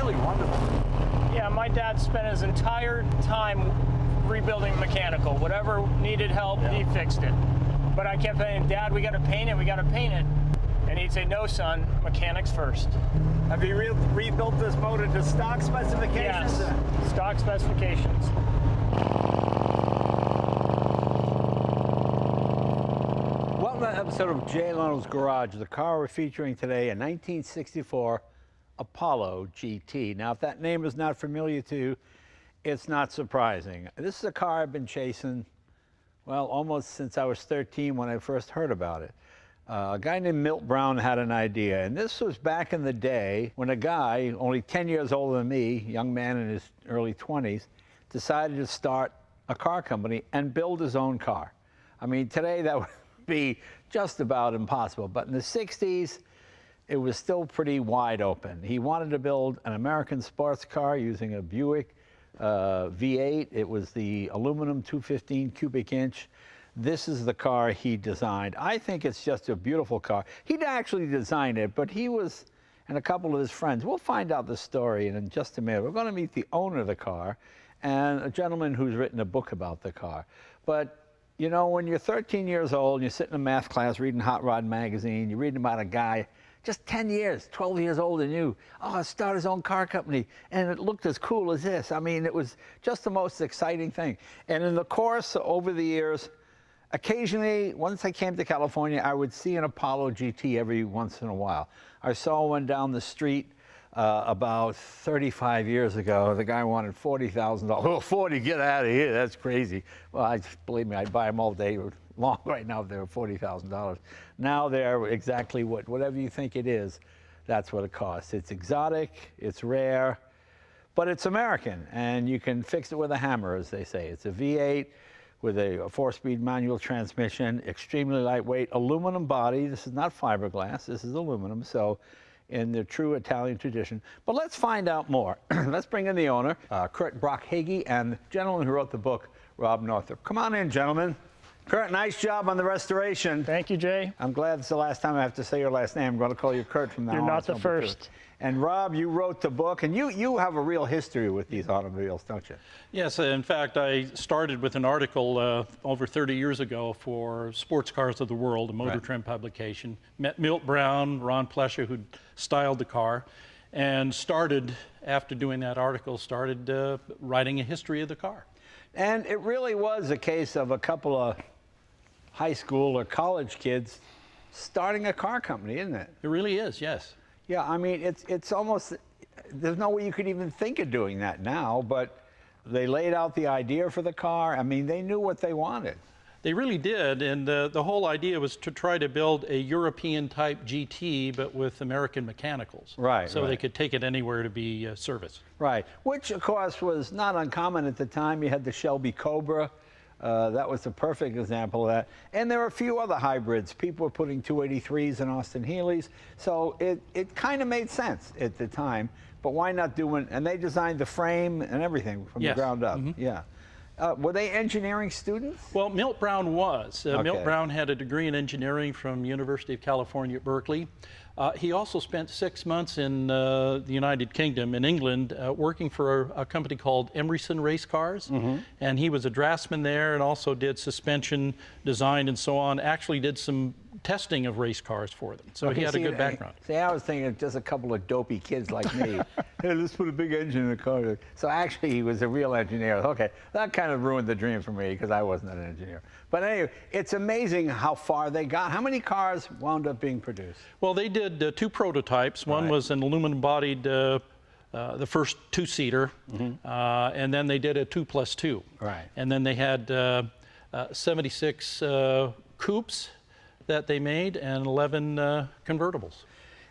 really wonderful. Yeah, my dad spent his entire time rebuilding mechanical. Whatever needed help, he fixed it. But I kept saying, Dad, we got to paint it, we got to paint it. And he'd say, no, son, mechanics first. Have you rebuilt this motor to stock specifications? Yes, stock specifications. Welcome to an episode of Jay Leno's Garage. The car we're featuring today, a 1964 Apollo GT. Now, if that name is not familiar to you, it's not surprising. This is a car I've been chasing, well, almost since I was 13 when I first heard about it. A guy named Milt Brown had an idea, and this was back in the day when a guy, only 10 years older than me, young man in his early 20s, decided to start a car company and build his own car. I mean, today that would be just about impossible, but in the 60s, it was still pretty wide open. He wanted to build an American sports car using a Buick V8. It was the aluminum 215 cubic inch. This is the car he designed. I think it's just a beautiful car. He didn't actually design it, but he was, and a couple of his friends. We'll find out the story in just a minute. We're going to meet the owner of the car and a gentleman who's written a book about the car. But, you know, when you're 13 years old, you're sitting in math class reading Hot Rod magazine, you're reading about a guy just 10 years, 12 years older than you. Oh, start his own car company. And it looked as cool as this. I mean, it was just the most exciting thing. And in the course, over the years, occasionally, once I came to California, I would see an Apollo GT every once in a while. I saw one down the street about 35 years ago. The guy wanted $40,000. Oh, 40, get out of here, that's crazy. Well, believe me, I'd buy them all day long right now if they were $40,000. Now they're exactly whatever you think it is, that's what it costs. It's exotic, it's rare, but it's American, and you can fix it with a hammer, as they say. It's a V8 with a 4-speed manual transmission, extremely lightweight, aluminum body. This is not fiberglass, this is aluminum, so in the true Italian tradition. But let's find out more. Let's bring in the owner, Kurt Brockhage, and the gentleman who wrote the book, Rob Northrop. Come on in, gentlemen. Kurt, nice job on the restoration. Thank you, Jay. I'm glad it's the last time I have to say your last name. I'm going to call you Kurt from now on. You're not the first. And Rob, you wrote the book, and you have a real history with these automobiles, don't you? Yes, in fact, I started with an article over 30 years ago for Sports Cars of the World, a Motor Trend publication. Met Milt Brown, Ron Plesher, who styled the car, and started, after doing that article, started writing a history of the car. And it really was a case of a couple of high school or college kids starting a car company, isn't it? It really is, yes. Yeah, I mean, it's almost, there's no way you could even think of doing that now, but they laid out the idea for the car. I mean, they knew what they wanted. They really did, and the whole idea was to try to build a European-type GT, but with American mechanicals. Right, So they could take it anywhere to be serviced. Right, which, of course, was not uncommon at the time. You had the Shelby Cobra. That was a perfect example of that. And there were a few other hybrids. People were putting 283s in Austin Healey's. So it kind of made sense at the time. But why not do it? And they designed the frame and everything from the ground up. Yeah. Were they engineering students? Well, Milt Brown was. Okay. Milt Brown had a degree in engineering from University of California at Berkeley. He also spent 6 months in the United Kingdom, in England, working for a company called Emerson Race Cars. And he was a draftsman there and also did suspension design and so on. Actually did some testing of race cars for them. So he had a good background. See, I was thinking just a couple of dopey kids like me. Hey, let's put a big engine in the car. So actually, he was a real engineer. Okay, that kind of ruined the dream for me because I wasn't an engineer. But anyway, it's amazing how far they got. How many cars wound up being produced? Well, they did 2 prototypes. One was an aluminum-bodied, the first 2-seater, and then they did a 2+2. Right. And then they had 76 coupes that they made and 11 convertibles.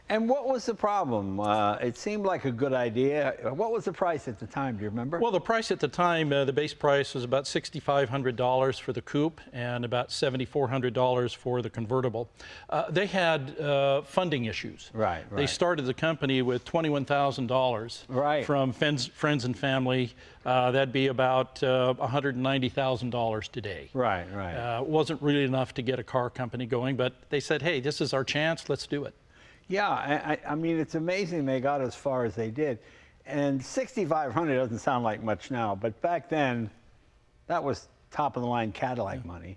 And what was the problem? It seemed like a good idea. What was the price at the time? Do you remember? Well, the price at the time, the base price was about $6,500 for the coupe and about $7,400 for the convertible. They had funding issues. Right. They started the company with $21,000 from friends and family. That'd be about $190,000 today. Right. Wasn't really enough to get a car company going, but they said, hey, this is our chance, let's do it. Yeah, I mean, it's amazing they got as far as they did. And 6,500 doesn't sound like much now, but back then, that was top of the line Cadillac money,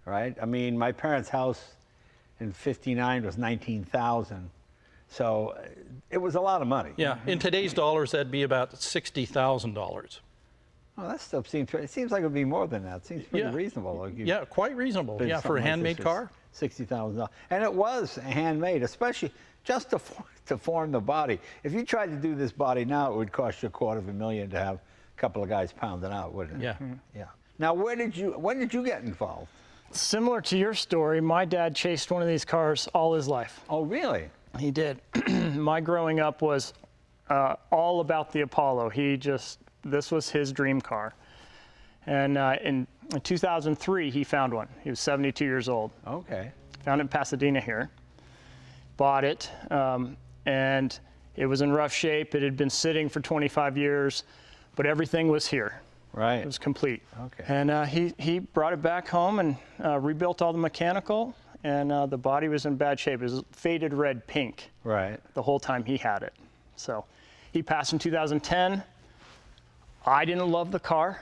right? I mean, my parents' house in '59 was 19,000, so it was a lot of money. Yeah, in today's dollars, that'd be about $60,000. Oh, that stuff seems, it seems like it would be more than that. It seems pretty Yeah. reasonable. Like Yeah, quite reasonable. Yeah, for a handmade car. $60,000. And it was handmade, especially just to form the body. If you tried to do this body now, it would cost you $250,000 to have a couple of guys pound it out, wouldn't it? Yeah. Yeah. Now, when did you get involved? Similar to your story, my dad chased one of these cars all his life. Oh, really? He did. My growing up was all about the Apollo. This was his dream car. And in 2003, he found one. He was 72 years old. Okay. Found it in Pasadena here. Bought it, and it was in rough shape. It had been sitting for 25 years, but everything was here. Right. It was complete. Okay. And he brought it back home and rebuilt all the mechanical, and the body was in bad shape. It was faded red pink. Right. The whole time he had it. So he passed in 2010. I didn't love the car.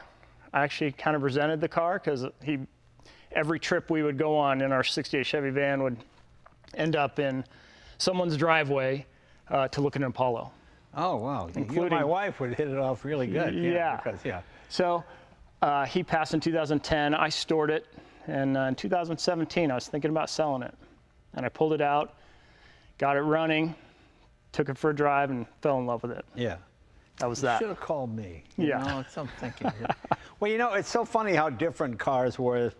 I actually kind of resented the car because every trip we would go on in our '68 Chevy van would end up in someone's driveway to look at an Apollo. Oh, wow. You and my wife would hit it off really good. Yeah. So he passed in 2010. I stored it. And in 2017, I was thinking about selling it. And I pulled it out, got it running, took it for a drive, and fell in love with it. Yeah. That was You that. should have called me. Yeah. You know, it's I'm thinking. Well, you know, it's so funny how different cars were.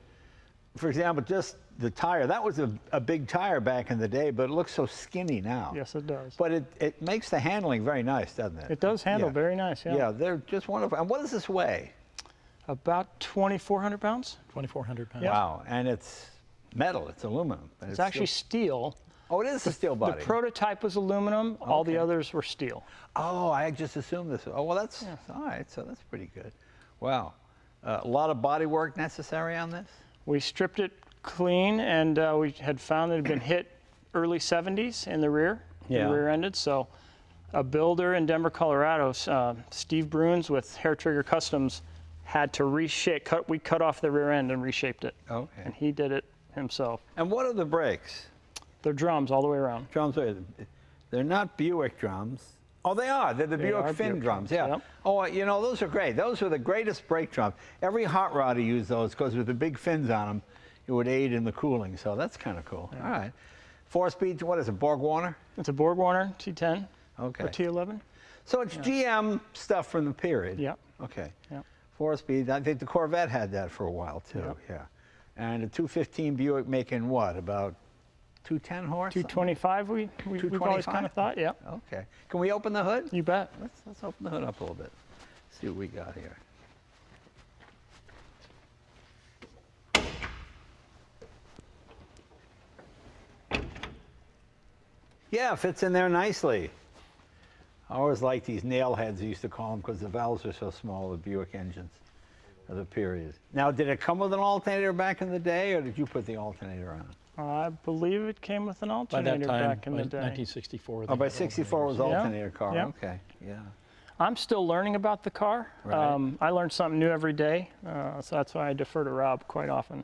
For example, just the tire. That was a big tire back in the day, but it looks so skinny now. Yes, it does. But it makes the handling very nice, doesn't it? It does handle very nice, yeah. Yeah, they're just wonderful. And what does this weigh? About 2,400 pounds. 2,400 pounds. Yeah. Wow. And it's metal. It's aluminum. But It's actually steel. Oh, it is a steel body. The prototype was aluminum. All the others were steel. Oh, I just assumed this. Oh, well, that's all right. So that's pretty good. Wow. A lot of body work necessary on this? We stripped it clean, and we had found that it had been hit early 70s in the rear, rear-ended. So a builder in Denver, Colorado, Steve Bruins with Hair Trigger Customs, had to reshape. We cut off the rear end and reshaped it. Okay. And he did it himself. And what are the brakes? They're drums all the way around. Drums are, they're not Buick drums. Oh, they are. They're the Buick Fin drums. Yeah. Yep. Oh, you know, those are great. Those are the greatest brake drums. Every hot rodder used those because with the big fins on them, it would aid in the cooling. So that's kind of cool. Yeah. All right. 4-speed, what is it, Borg Warner? It's a Borg Warner T10 Okay. or T11. So it's GM stuff from the period. Yeah. Okay. Yep. 4-speed. I think the Corvette had that for a while too. Yep. Yeah. And a 215 Buick making what, about 210 horse? 225, we've always 225? kind of thought, yeah. Okay. Can we open the hood? You bet. Let's open the hood up a little bit. See what we got here. Yeah, fits in there nicely. I always liked these nail heads, I used to call them, because the valves are so small, the Buick engines of the period. Now, did it come with an alternator back in the day, or did you put the alternator on? I believe it came with an By alternator that time, back in the day. 1964. Oh, by 64 was alternator Yeah. car. Yeah. Okay, yeah. I'm still learning about the car. Right. I learn something new every day, so that's why I defer to Rob quite often.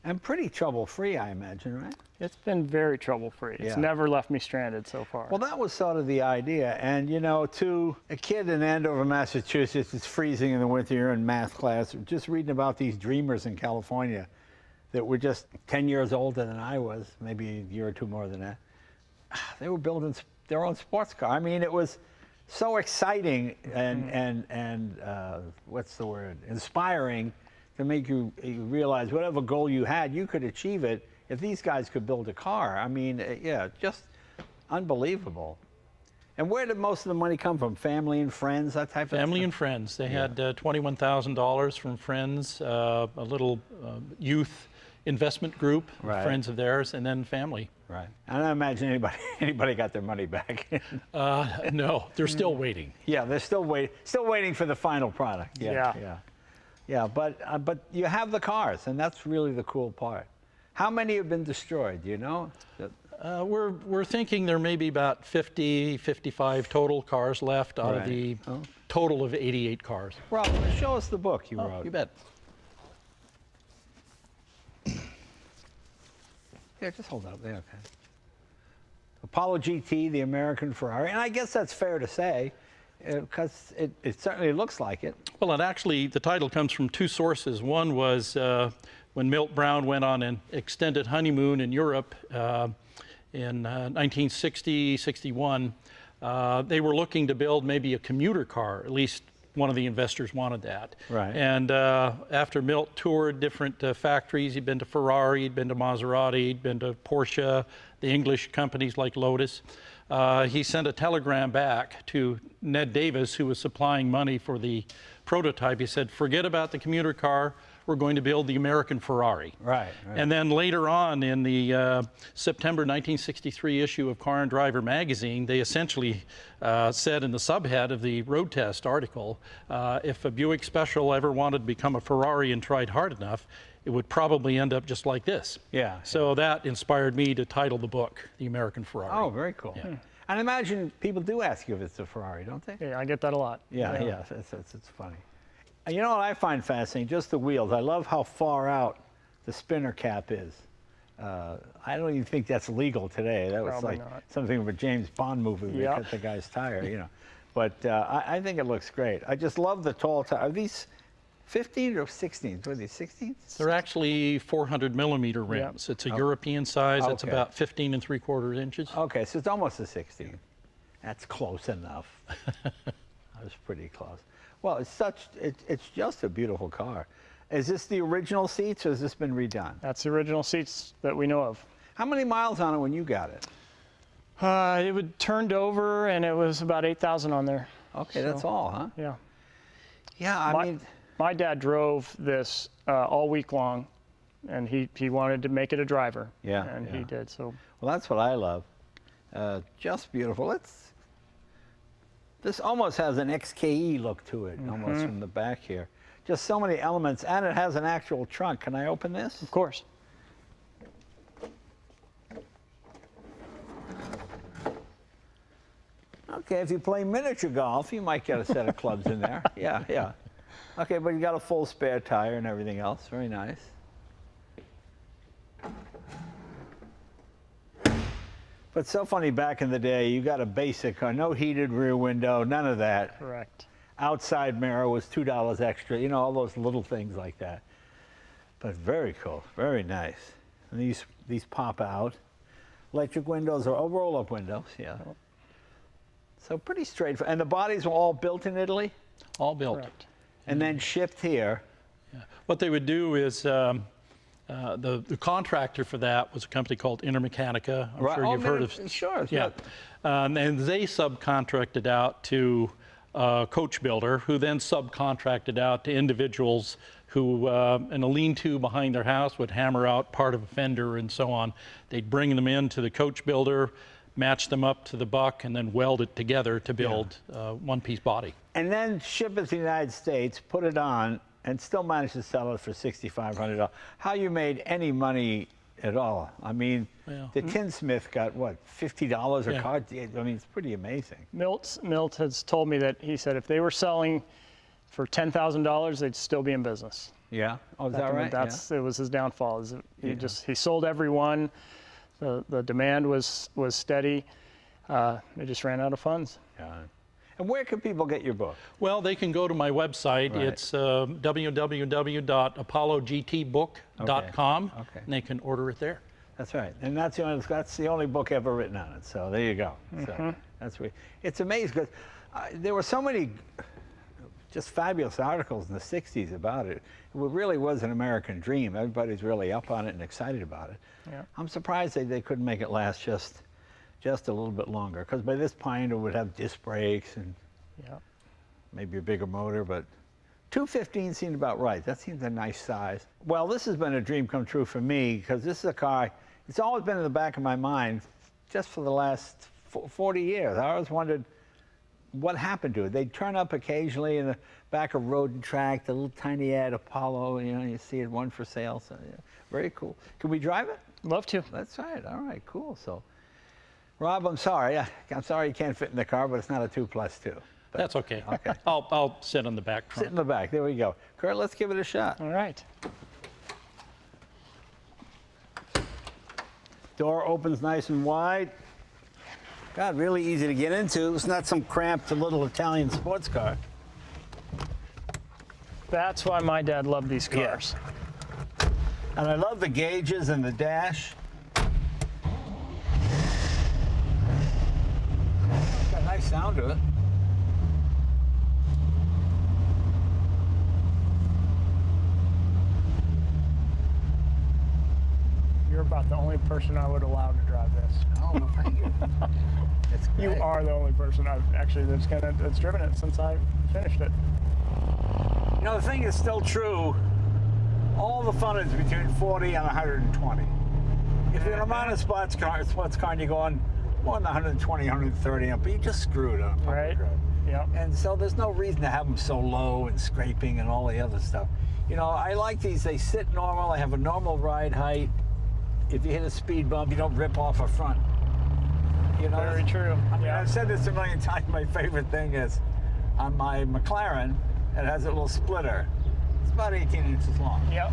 And pretty trouble-free, I imagine, right? It's been very trouble-free. It's Yeah. never left me stranded so far. Well, that was sort of the idea. And, you know, to a kid in Andover, Massachusetts, it's freezing in the winter, you're in math class, just reading about these dreamers in California that were just 10 years older than I was, maybe a year or two more than that. They were building their own sports car. I mean, it was so exciting and what's the word, inspiring to make you realize whatever goal you had, you could achieve it if these guys could build a car. I mean, yeah, just unbelievable. And where did most of the money come from? Family and friends, that type of Family stuff? and friends. They had $21,000 from friends, a little youth investment group, Right. friends of theirs, and then family. Right. I don't imagine anybody got their money back. No, they're still waiting. Yeah, they're still waiting for the final product. Yeah. Yeah, but you have the cars, and that's really the cool part. How many have been destroyed? Do you know? We're thinking there may be about 50, 55 total cars left out of the total of 88 cars. Rob, show us the book you wrote. You bet. Here, just hold up there, okay. Apollo GT, the American Ferrari, and I guess that's fair to say, because it certainly looks like it. Well, the title comes from two sources. One was when Milt Brown went on an extended honeymoon in Europe in 1960, 61. They were looking to build maybe a commuter car, at least one of the investors wanted that. Right. And after Milt toured different factories, he'd been to Ferrari, he'd been to Maserati, he'd been to Porsche, the English companies like Lotus. He sent a telegram back to Ned Davis, who was supplying money for the prototype. He said, forget about the commuter car, we're going to build the American Ferrari. Right. And then later on in the September 1963 issue of Car and Driver magazine, they essentially said in the subhead of the road test article, if a Buick Special ever wanted to become a Ferrari and tried hard enough, it would probably end up just like this. Yeah. So that inspired me to title the book, The American Ferrari. Oh, very cool. Yeah. And I imagine people do ask you if it's a Ferrari, don't they? Yeah, I get that a lot. Yeah. It's funny. And you know what I find fascinating? Just the wheels. I love how far out the spinner cap is. I don't even think that's legal today. That was Probably like not. something of a James Bond movie where they cut the guy's tire, you know. But I think it looks great. I just love the tall tire. Are these 15 or 16s? Were these 16s? They're actually 400 millimeter rims. It's a European size. It's Okay. about 15 3/4 inches. Okay, so it's almost a 16. That's close enough. That was pretty close. Well, it's just a beautiful car. Is this the original seats or has this been redone? That's the original seats that we know of. How many miles on it when you got it? It was turned over and it was about 8,000 on there. Okay, that's all, huh? Yeah. Yeah, I mean, My dad drove this all week long, and he wanted to make it a driver. Yeah, And yeah. he did. So well, that's what I love. Just beautiful. This almost has an XKE look to it, almost from the back here. Just so many elements, and it has an actual trunk. Can I open this? of course. Okay, if you play miniature golf, you might get a set of clubs in there. Yeah, yeah. Okay, but you got a full spare tire and everything else. Very nice. But so funny, back in the day, you got a basic car, no heated rear window, none of that. Correct. Outside mirror was $2 extra, you know, all those little things like that. But very cool, very nice. And these pop out. Electric windows are roll-up windows, yeah. So pretty straightforward. And the bodies were all built in Italy? All built. Correct. And then shipped here. Yeah. What they would do is the contractor for that was a company called Intermechanica. I'm Right. sure Oh, you've heard man, of. sure, Yeah. And they subcontracted out to a coach builder, who then subcontracted out to individuals who, in a lean-to behind their house, would hammer out part of a fender and so on. They'd bring them in to the coach builder, match them up to the buck, and then weld it together to build one-piece body. And then ship it to the United States, put it on, and still managed to sell it for $6,500. How you made any money at all? I mean, Yeah. the tinsmith got, what, $50 a Yeah. car? I mean, it's pretty amazing. Milt has told me that he said if they were selling for $10,000, they'd still be in business. Yeah? Oh, is that right? It was his downfall. He sold every one. The demand was steady. They just ran out of funds. Yeah. And where can people get your book? Well, they can go to my website. Right. It's www.apollogtbook.com, Okay. and they can order it there. That's right. And that's the only book ever written on it. So there you go. So that's really, it's amazing because there were so many just fabulous articles in the 60s about it. It really was an American dream. Everybody's really up on it and excited about it. Yeah. I'm surprised they couldn't make it last just a little bit longer, because by this point it would have disc brakes and Yeah. maybe a bigger motor, but 215 seemed about right. That seems a nice size. Well, this has been a dream come true for me, because this is a car, it's always been in the back of my mind just for the last 40 years. I always wondered what happened to it. They'd turn up occasionally in the back of Road and Track, the little tiny ad, Apollo, you know, you see it, one for sale. So, yeah, very cool. Can we drive it? Love to. That's right. All right, cool. So, Rob, I'm sorry. I'm sorry you can't fit in the car, but it's not a 2+2. But, That's okay. Okay. I'll sit on the back trunk. Sit in the back. There we go. Kurt, let's give it a shot. All right. Door opens nice and wide. God, really easy to get into. It's not some cramped little Italian sports car. That's why my dad loved these cars. And I love the gauges and the dash. Got a nice sound to it. You're about the only person I would allow to drive this. Oh, well, thank you. It's You great. are the only person I've actually that's driven it since I finished it. You know, the thing is still true. All the fun is between 40 and 120. If you're in a modern sports car and you're going more than 120, 130, but you just screwed up. Right. Yep. And so there's no reason to have them so low and scraping and all the other stuff. You know, I like these. They sit normal. They have a normal ride height. If you hit a speed bump, you don't rip off a front. You know, Very true. I mean, Yeah. I've said this a million times. My favorite thing is on my McLaren, it has a little splitter. It's about 18 inches long. Yep.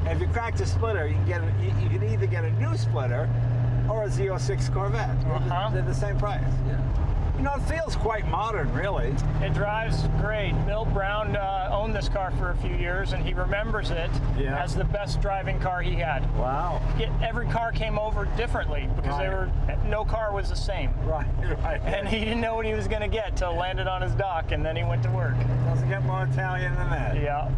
And if you crack the splitter, you can either get a new splitter or a Z06 Corvette. They're the same price. Yeah. You know, it feels quite modern, really. It drives great. Milt Brown owned this car for a few years, and he remembers it as the best driving car he had. Wow. Every car came over differently because no car was the same. Right. And he didn't know what he was going to get till landed on his dock, and then he went to work. Doesn't get more Italian than that. Yeah.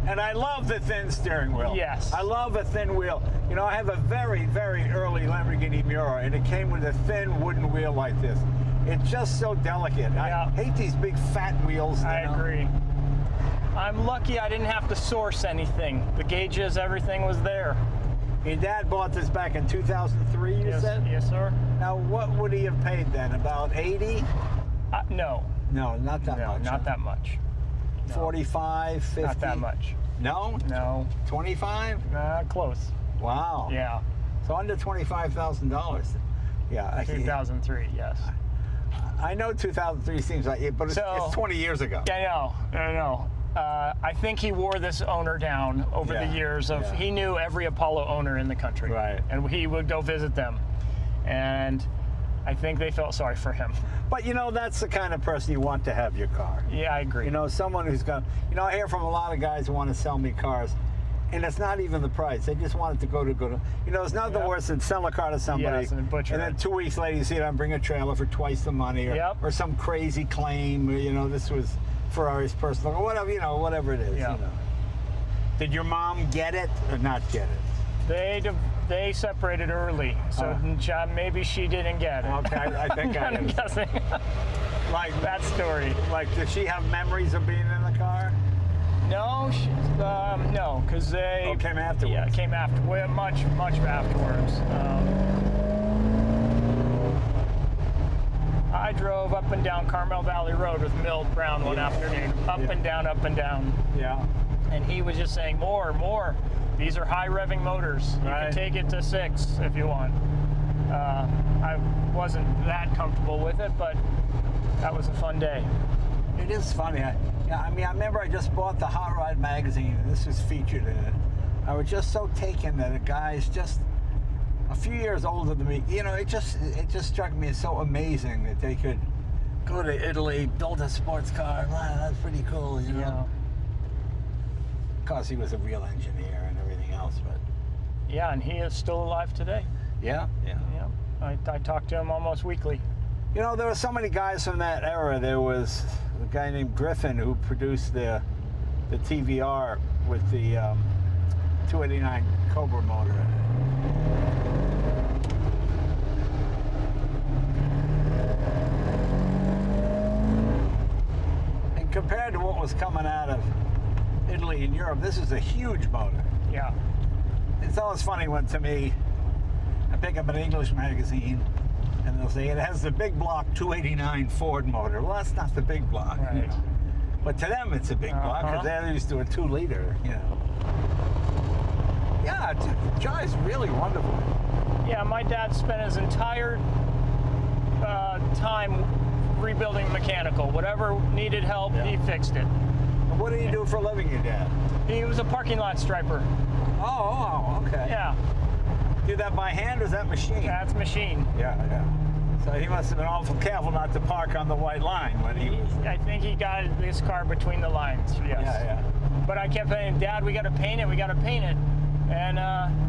And I love the thin steering wheel. Yes. I love a thin wheel. You know, I have a very, very early Lamborghini Miura, and it came with a thin wooden wheel like this. It's just so delicate. Yeah. I hate these big fat wheels. I agree. I'm lucky I didn't have to source anything. The gauges, everything was there. Your dad bought this back in 2003, you said? Yes, sir. Now, what would he have paid then? About 80? No. No, not that much. Not that much. 45, 50? Not that much. No? No. 25? Close. Wow. Yeah. So under $25,000. Yeah. 2003, yes. I know 2003 seems like it, but it's 20 years ago. I know. I think he wore this owner down over the years of, he knew every Apollo owner in the country. Right. And he would go visit them. And I think they felt sorry for him. But you know, that's the kind of person you want to have your car. Yeah, I agree. You know, someone who's got, you know, I hear from a lot of guys who want to sell me cars, and it's not even the price. They just want it to go to, you know, it's nothing worse than sell a car to somebody, and then 2 weeks later you see it, I'm bringing a trailer for twice the money, or some crazy claim, you know, this was Ferrari's personal, or whatever, you know, whatever it is. Yeah. You know. Did your mom get it or not get it? They separated early, so maybe she didn't get it. Okay, I think I I'm guessing. Like that story. Like, does she have memories of being in the car? No, no, because they... Oh, came afterwards. Yeah, it came after, much afterwards. I drove up and down Carmel Valley Road with Milt Brown one afternoon, up and down. Yeah. And he was just saying, more. These are high revving motors. You can take it to 6 if you want. I wasn't that comfortable with it, but that was a fun day. It is funny. I mean, I remember I just bought the Hot Rod magazine, and this was featured in it. I was just so taken that a guy's just a few years older than me. You know, it just struck me as so amazing that they could go to Italy, build a sports car. Wow, that's pretty cool, you know. Yeah. Of course, he was a real engineer and everything else, but yeah, and he is still alive today. Yeah. I talk to him almost weekly. You know, there were so many guys from that era. There was a guy named Griffin who produced the TVR with the 289 Cobra motor. And compared to what was coming out of Italy and Europe, this is a huge motor. Yeah. It's always funny when, to me, I pick up an English magazine and they'll say it has the big block 289 Ford motor. Well, that's not the big block. Right. You know? But to them, it's a big block because they're used to a 2-liter, you know. Yeah, the car is really wonderful. Yeah, my dad spent his entire time rebuilding mechanical. Whatever needed help, he fixed it. And what did he do for a living, your dad? He was a parking lot striper. Oh, okay. Yeah, Do that by hand or is that machine? that's machine. Yeah. So he must have been awful careful not to park on the white line when he was. I think he got this car between the lines, yes. Yeah. But I kept saying, Dad, we got to paint it, we got to paint it. And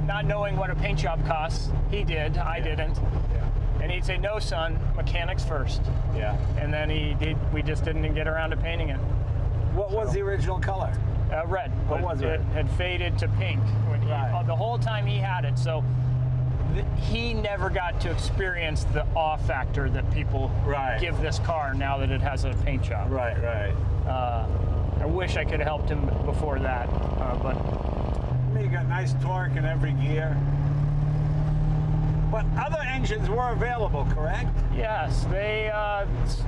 not knowing what a paint job costs, he did, I didn't. Yeah. And he'd say, no, son, mechanics first. Yeah. And then we just didn't get around to painting it. What was the original color? Red. What but was it? It had faded to pink when the whole time he had it. So he never got to experience the awe factor that people give this car now that it has a paint job. Right. I wish I could have helped him before that, but I mean, you got nice torque in every gear. But other engines were available, correct? yes, they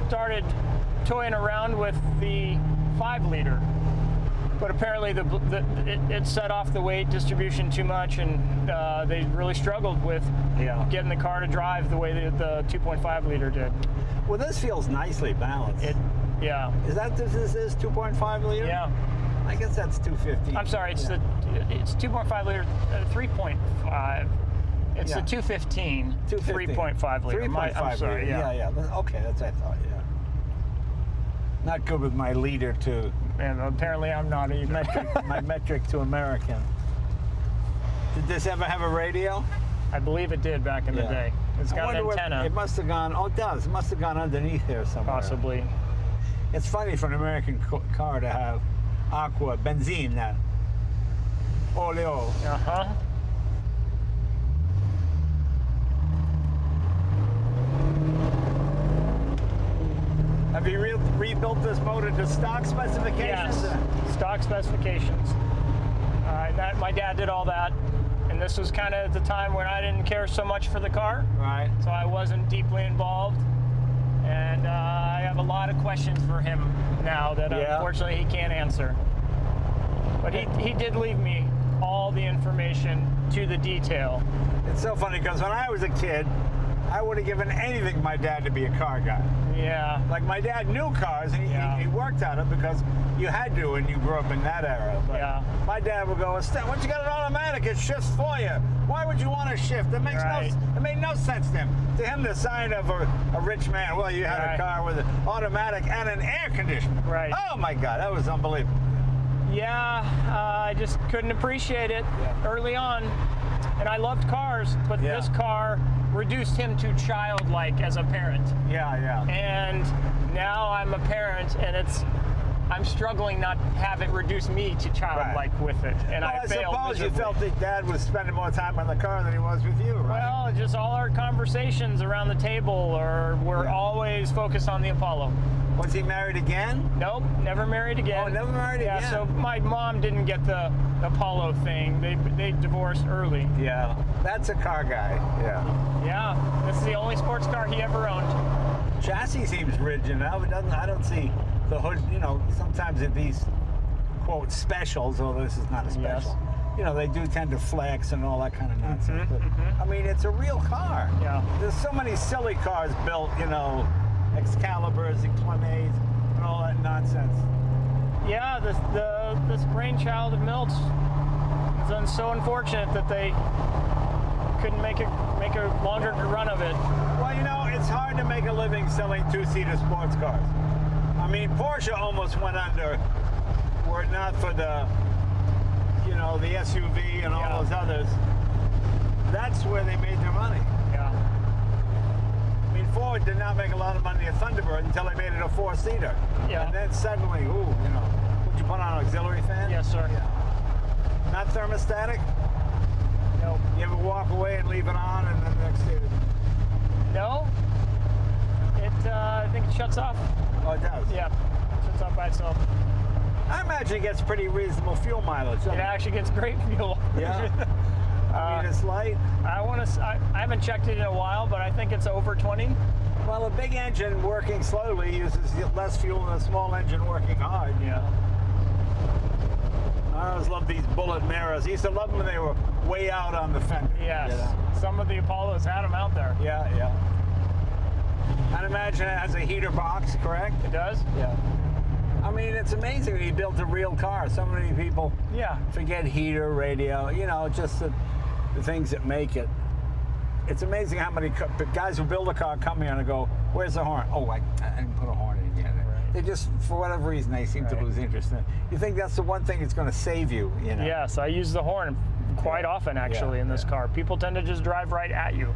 started toying around with the 5-liter. But apparently it set off the weight distribution too much, and they really struggled with getting the car to drive the way that the 2.5 liter did. Well, this feels nicely balanced. Is that this is 2.5 liter? Yeah. I guess that's 250. I'm sorry, it's 2.5 liter, 3.5. It's the 215, 3.5 liter. 3.5 I'm sorry, liter. Yeah. Okay, that's what I thought. Yeah. Not good with my liter to. And apparently I'm not either. My metric to American. Did this ever have a radio? I believe it did back in the day. It's got an antenna. It must have gone. Oh, it does. It must have gone underneath here somewhere. Possibly. It's funny for an American car to have aqua, benzina, oleo. Uh-huh. Have you rebuilt this motor to stock specifications? Yes, stock specifications. My dad did all that, and this was kind of at the time when I didn't care so much for the car. Right. So I wasn't deeply involved, and I have a lot of questions for him now that unfortunately he can't answer. But he did leave me all the information to the detail. It's so funny because when I was a kid, I would have given anything to my dad to be a car guy. Yeah. Like my dad knew cars and he worked on it because you had to when you grew up in that era. But my dad would go, once you got an automatic, it shifts for you. Why would you want to shift? It made no sense to him. To him, the sign of a rich man, well, you had a car with an automatic and an air conditioner. Right. Oh my God, that was unbelievable. Yeah, I just couldn't appreciate it early on. And I loved cars, but this car reduced him to childlike as a parent. Yeah. And now I'm a parent, and I'm struggling not to have it reduce me to childlike with it. And I failed suppose miserably. you felt that Dad was spending more time on the car than he was with you, right? Well, just all our conversations around the table were always focused on the Apollo. Was he married again? Nope, never married again. Oh, never married again. Yeah, so my mom didn't get the Apollo thing. They divorced early. Yeah, that's a car guy. Yeah, this is the only sports car he ever owned. Chassis seems rigid enough. I don't see the hood. You know, sometimes at these quote specials, although this is not a special. You know, they do tend to flex and all that kind of nonsense. But I mean, it's a real car. Yeah. There's so many silly cars built. You know, Excaliburs and Clemets and all that nonsense. Yeah, this brainchild of Milt's. It's so unfortunate that they couldn't make a longer run of it. Well, you know, it's hard to make a living selling two-seater sports cars. I mean, Porsche almost went under were it not for the, you know, the SUV and all those others. That's where they made their money. Yeah. I mean, Ford did not make a lot of money at Thunderbird until they made it a four-seater. Yeah. And then suddenly, ooh, you know, would you put on an auxiliary fan? Yes, sir. Yeah. Not thermostatic? Nope. You ever walk away and leave it on and then the next day? No. I think it shuts off. Oh, it does? Yeah. It shuts off by itself. I imagine it gets pretty reasonable fuel mileage. It actually gets great fuel. Yeah. I mean, it's light. I haven't checked it in a while, but I think it's over 20. Well, a big engine working slowly uses less fuel than a small engine working hard. Yeah. I always loved these bullet mirrors. I used to love them when they were way out on the fender. Yes. You know? Some of the Apollos had them out there. Yeah, yeah. I'd imagine it has a heater box, correct? It does? Yeah. I mean, it's amazing that he built a real car. So many people forget heater, radio, you know, just the things that make it. It's amazing how many guys who build a car come here and go, where's the horn? Oh, I didn't put a horn in yet. Right. They just, for whatever reason, they seem to lose interest in it. You think that's the one thing that's going to save you, you know? Yes, I use the horn quite often, actually, in this car. People tend to just drive right at you.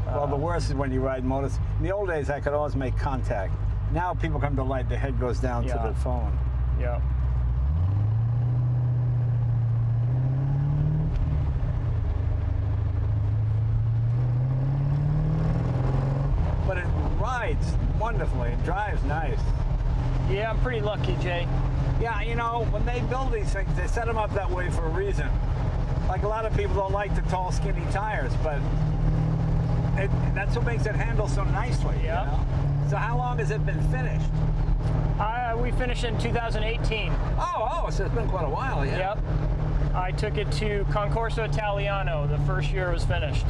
Well, the worst is when you ride motors. In the old days, I could always make contact. Now people come to light, the head goes down to the phone. Yeah. But it rides wonderfully. It drives nice. Yeah, I'm pretty lucky, Jay. Yeah, you know, when they build these things, they set them up that way for a reason. Like a lot of people don't like the tall, skinny tires, but that's what makes it handle so nicely. Yeah. You know? So how long has it been finished? We finished in 2018. Oh, so it's been quite a while, yeah. Yep. I took it to Concorso Italiano the first year it was finished.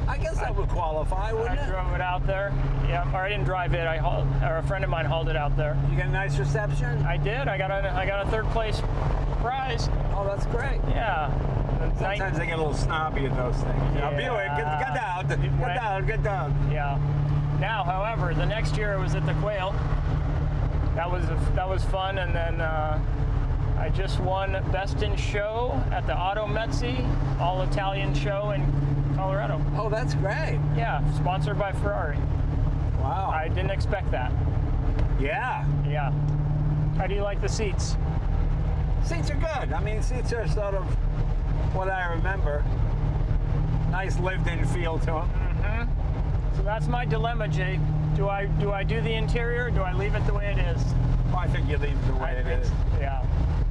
I guess that would qualify, wouldn't it? I drove it out there. Yeah, or I didn't drive it. Or a friend of mine hauled it out there. You get a nice reception? I did. I got a third place prize. Oh, that's great. Yeah. Sometimes they get a little snobby at those things. Yeah. Buick, get down. Yeah. Now, however, the next year it was at the Quail. That was fun, and then I just won Best in Show at the Auto Mezzi All Italian Show in Colorado. Oh, that's great. Yeah, sponsored by Ferrari. Wow. I didn't expect that. Yeah. Yeah. How do you like the seats? Seats are good. I mean, seats are sort of what I remember. Nice lived-in feel to them. Mm-hmm. So that's my dilemma, Jay. Do I do the interior, or do I leave it the way it is? Well, I think you leave it the way it is. Yeah.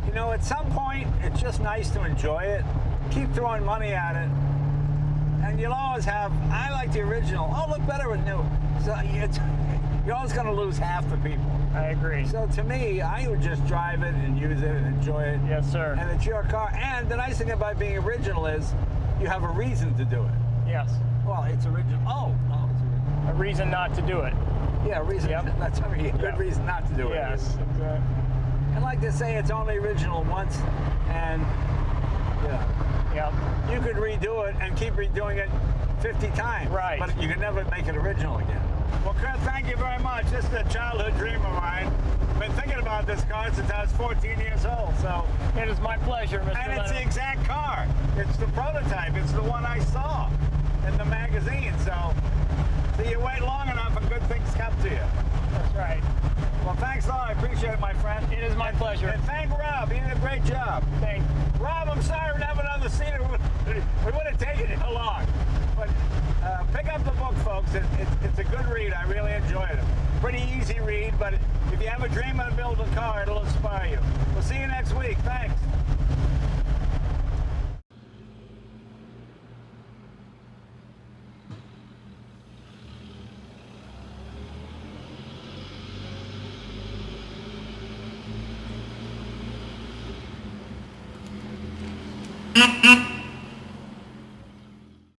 You know, at some point, it's just nice to enjoy it. Keep throwing money at it. And you'll always have, I like the original. Oh, look better with new. So you're always going to lose half the people. I agree. So to me, I would just drive it and use it and enjoy it. Yes, sir. And it's your car. And the nice thing about being original is you have a reason to do it. Yes. Well, it's original. Oh, it's original. A reason not to do it. Yeah, a reason. Yep. That's a good reason not to do it. Yes. Exactly. And like they say, it's only original once, and you could redo it and keep redoing it 50 times. Right. But you can never make it original again. Well, Kurt, thank you very much. This is a childhood dream of mine. I've been thinking about this car since I was 14 years old. So it is my pleasure, Mr. And Leno. it's the exact car. It's the prototype. It's the one I saw in the magazine. So you wait long enough and good things come to you. That's right. Well, thanks a lot. I appreciate it, my friend. It is my pleasure. And thank Rob. He did a great job. Thanks. Rob, I'm sorry we didn't have another scene. We would have taken it along. But pick up the book, folks. It's a good read. I really enjoyed it. Pretty easy read, but if you have a dream of building a car, it'll inspire you. We'll see you next week. Thanks. Mm-hmm.